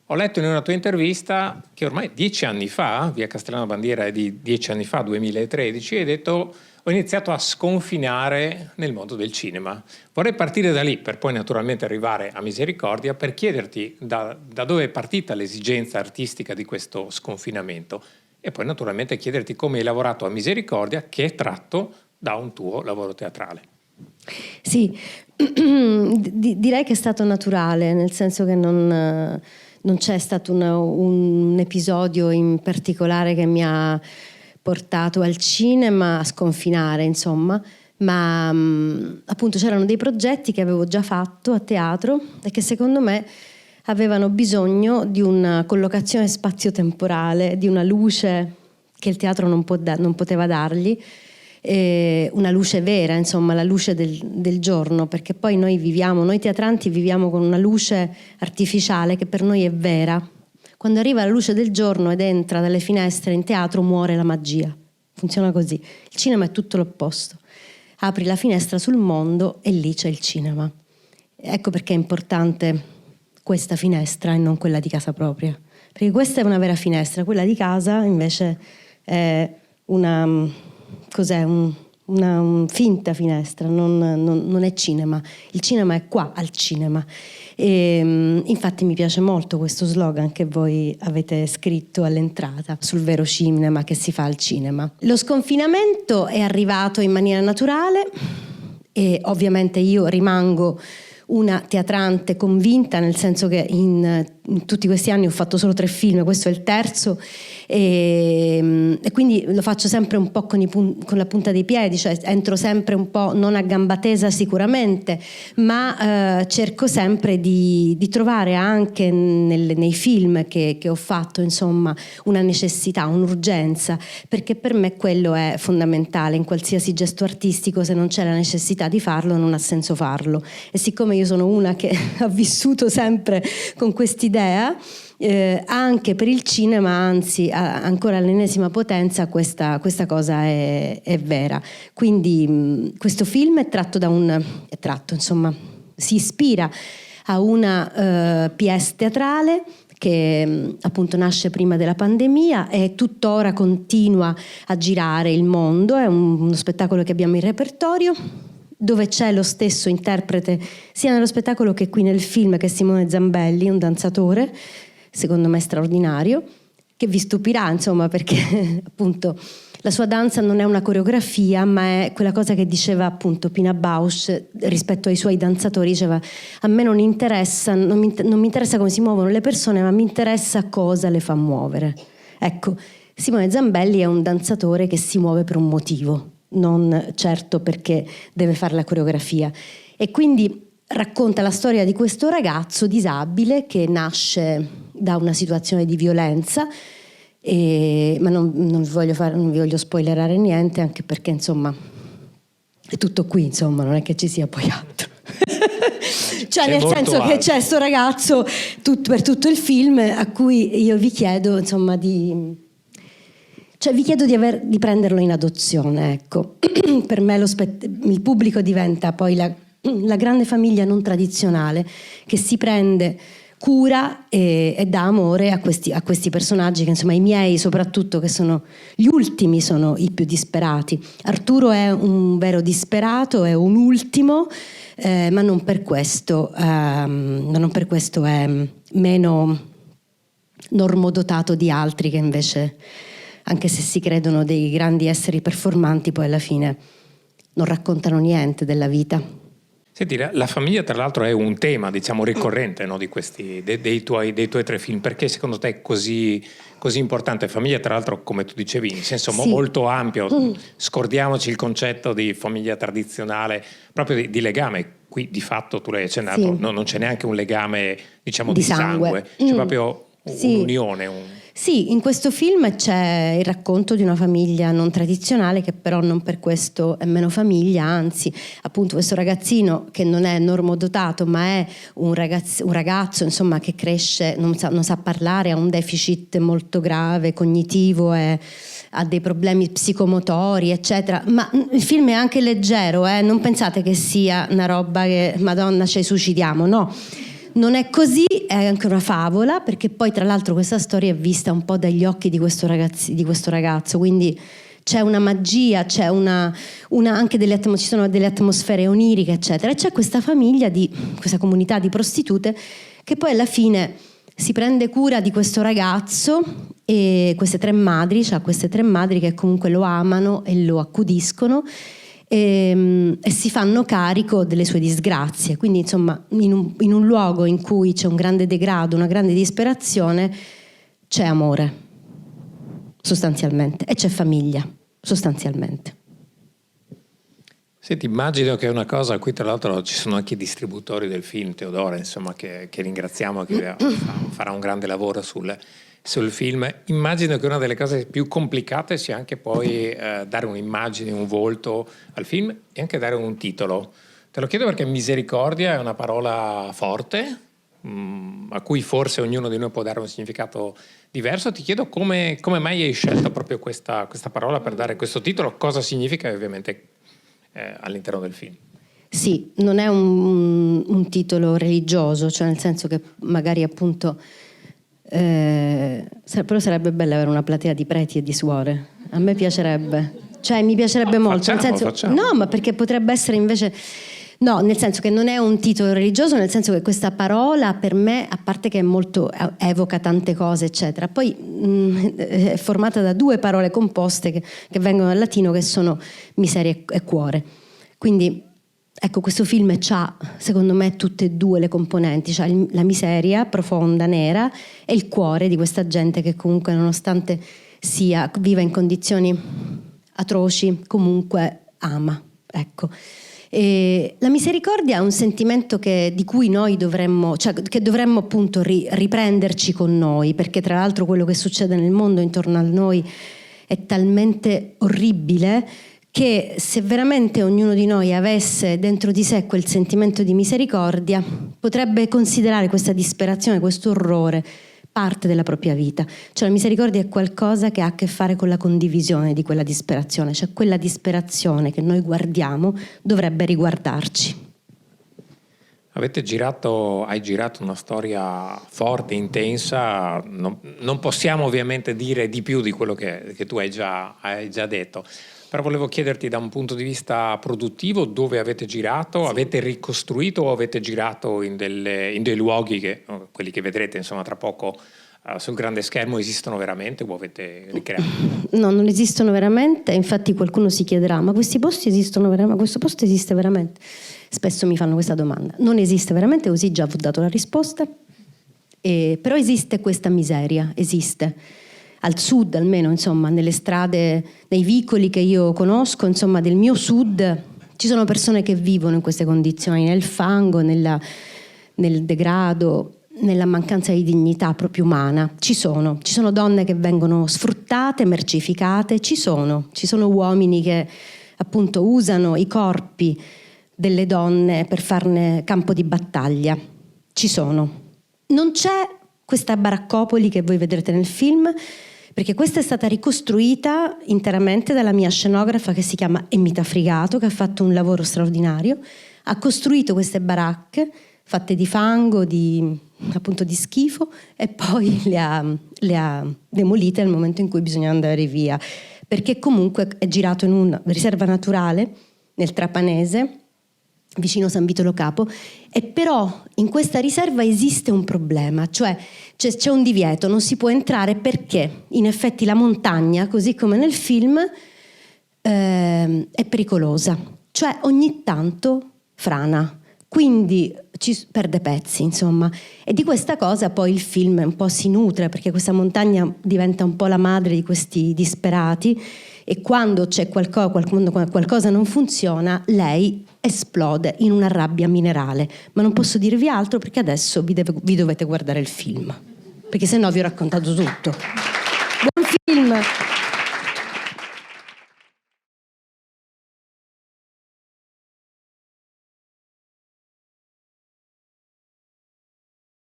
Ho letto in una tua intervista che ormai 10 anni fa, Via Castellana Bandiera è di 10 anni fa, 2013, hai detto: ho iniziato a sconfinare nel mondo del cinema. Vorrei partire da lì per poi naturalmente arrivare a Misericordia, per chiederti da dove è partita l'esigenza artistica di questo sconfinamento e poi naturalmente chiederti come hai lavorato a Misericordia, che è tratto da un tuo lavoro teatrale. Sì, direi che è stato naturale, nel senso che non c'è stato un episodio in particolare che mi ha portato al cinema a sconfinare, insomma, ma appunto c'erano dei progetti che avevo già fatto a teatro e che secondo me avevano bisogno di una collocazione spazio-temporale, di una luce che il teatro non poteva dargli, una luce vera, insomma, la luce del giorno, perché poi noi teatranti viviamo con una luce artificiale che per noi è vera. Quando arriva la luce del giorno ed entra dalle finestre in teatro, muore la magia. Funziona così. Il cinema è tutto l'opposto. Apri la finestra sul mondo e lì c'è il cinema. Ecco perché è importante questa finestra e non quella di casa propria. Perché questa è una vera finestra, quella di casa invece è una finta finestra, non è cinema. Il cinema è qua al cinema. E, infatti mi piace molto questo slogan che voi avete scritto all'entrata sul vero cinema che si fa al cinema. Lo sconfinamento è arrivato in maniera naturale e ovviamente io rimango una teatrante convinta, nel senso che in tutti questi anni ho fatto solo 3 film, questo è il terzo, e quindi lo faccio sempre un po' con la punta dei piedi, cioè entro sempre un po' non a gamba tesa sicuramente, ma cerco sempre di trovare anche nei film che ho fatto, insomma, una necessità, un'urgenza, perché per me quello è fondamentale in qualsiasi gesto artistico. Se non c'è la necessità di farlo non ha senso farlo, e siccome io sono una che ha vissuto sempre con quest'idea, anche per il cinema, anzi ancora all'ennesima potenza, questa cosa è vera. Quindi questo film insomma, si ispira a una pièce teatrale che appunto nasce prima della pandemia e tuttora continua a girare il mondo. È uno spettacolo che abbiamo in repertorio, dove c'è lo stesso interprete sia nello spettacolo che qui nel film, che è Simone Zambelli, un danzatore secondo me straordinario, che vi stupirà, insomma, perché appunto la sua danza non è una coreografia, ma è quella cosa che diceva appunto Pina Bausch rispetto ai suoi danzatori. Diceva: a me non mi interessa come si muovono le persone, ma mi interessa cosa le fa muovere. Ecco, Simone Zambelli è un danzatore che si muove per un motivo, non certo perché deve fare la coreografia, e quindi racconta la storia di questo ragazzo disabile che nasce da una situazione di violenza, ma non vi voglio spoilerare niente, anche perché insomma è tutto qui, insomma, non è che ci sia poi altro. Cioè, nel senso che c'è sto ragazzo per tutto il film a cui io vi chiedo, insomma, di di prenderlo in adozione, ecco. Per me il pubblico diventa poi la grande famiglia non tradizionale che si prende cura e dà amore a questi personaggi che, insomma, i miei soprattutto, che sono gli ultimi, sono i più disperati. Arturo è un vero disperato, è un ultimo, ma non per questo è meno normodotato di altri che invece, anche se si credono dei grandi esseri performanti, poi alla fine non raccontano niente della vita. Senti, la famiglia tra l'altro è un tema, diciamo, ricorrente, no, di questi dei tuoi 3 film. Perché secondo te è così importante? Famiglia, tra l'altro, come tu dicevi, in senso molto ampio. Scordiamoci il concetto di famiglia tradizionale, proprio di legame. Qui di fatto, tu l'hai accennato, sì. non c'è neanche un legame, diciamo, di sangue. C'è proprio un'unione. Sì, in questo film c'è il racconto di una famiglia non tradizionale, che però non per questo è meno famiglia, anzi, appunto, questo ragazzino che non è normodotato, ma è un ragazzo, insomma, che cresce, non sa parlare, ha un deficit molto grave cognitivo, ha dei problemi psicomotori, eccetera. Ma il film è anche leggero, non pensate che sia una roba che Madonna ci suicidiamo, no. Non è così, è anche una favola, perché poi tra l'altro questa storia è vista un po' dagli occhi di questo ragazzo, quindi c'è una magia, c'è anche ci sono delle atmosfere oniriche, eccetera. E c'è questa famiglia, questa comunità di prostitute che poi alla fine si prende cura di questo ragazzo e queste tre madri che comunque lo amano e lo accudiscono e si fanno carico delle sue disgrazie. Quindi insomma in un luogo in cui c'è un grande degrado, una grande disperazione, c'è amore sostanzialmente e c'è famiglia sostanzialmente. Senti, immagino che è una cosa a cui tra l'altro ci sono anche i distributori del film, Teodora, insomma, che ringraziamo, che farà un grande lavoro sul film. Immagino che una delle cose più complicate sia anche poi dare un'immagine, un volto al film e anche dare un titolo. Te lo chiedo perché misericordia è una parola forte, a cui forse ognuno di noi può dare un significato diverso. Ti chiedo come mai hai scelto proprio questa parola per dare questo titolo, cosa significa ovviamente all'interno del film. Sì, non è un titolo religioso, cioè nel senso che magari appunto però sarebbe bello avere una platea di preti e di suore. A me piacerebbe, cioè mi piacerebbe molto, facciamo. No, ma perché potrebbe essere invece no, nel senso che non è un titolo religioso, nel senso che questa parola per me, a parte che è molto evoca tante cose eccetera, poi è formata da due parole composte che vengono dal latino, che sono miseria e cuore. Quindi ecco, questo film c'ha secondo me tutte e due le componenti, c'ha la miseria profonda, nera, e il cuore di questa gente che comunque, nonostante viva in condizioni atroci, comunque ama, ecco. E la misericordia è un sentimento di cui noi dovremmo appunto riprenderci con noi, perché tra l'altro quello che succede nel mondo intorno a noi è talmente orribile che se veramente ognuno di noi avesse dentro di sé quel sentimento di misericordia, potrebbe considerare questa disperazione, questo orrore parte della propria vita. Cioè la misericordia è qualcosa che ha a che fare con la condivisione di quella disperazione, cioè quella disperazione che noi guardiamo dovrebbe riguardarci. Hai girato una storia forte, intensa, non possiamo ovviamente dire di più di quello che tu hai già detto, però volevo chiederti da un punto di vista produttivo dove avete girato, sì. Avete ricostruito o avete girato in dei luoghi quelli che vedrete insomma tra poco sul grande schermo, esistono veramente o avete ricreato? No, non esistono veramente, infatti qualcuno si chiederà ma questi posti esistono veramente, questo posto esiste veramente? Spesso mi fanno questa domanda. Non esiste veramente, così già vi ho dato la risposta, però esiste questa miseria, esiste. Al sud almeno, insomma, nelle strade, nei vicoli che io conosco, insomma, del mio sud, ci sono persone che vivono in queste condizioni, nel fango, nel degrado, nella mancanza di dignità proprio umana. Ci sono donne che vengono sfruttate, mercificate, ci sono uomini che appunto usano i corpi delle donne per farne campo di battaglia. Ci sono. Non c'è questa baraccopoli che voi vedrete nel film, perché questa è stata ricostruita interamente dalla mia scenografa che si chiama Emmita Frigato, che ha fatto un lavoro straordinario. Ha costruito queste baracche fatte di fango, appunto di schifo, e poi le ha demolite nel momento in cui bisogna andare via, perché comunque è girato in una riserva naturale nel Trapanese, vicino San Vito Lo Capo, e però in questa riserva esiste un problema, cioè c'è un divieto, non si può entrare perché in effetti la montagna, così come nel film, è pericolosa, cioè ogni tanto frana, quindi ci perde pezzi, insomma, e di questa cosa poi il film un po' si nutre, perché questa montagna diventa un po' la madre di questi disperati, e quando c'è qualcosa non funziona, lei esplode in una rabbia minerale. Ma non posso dirvi altro perché adesso vi dovete guardare il film, perché sennò vi ho raccontato tutto. Buon film!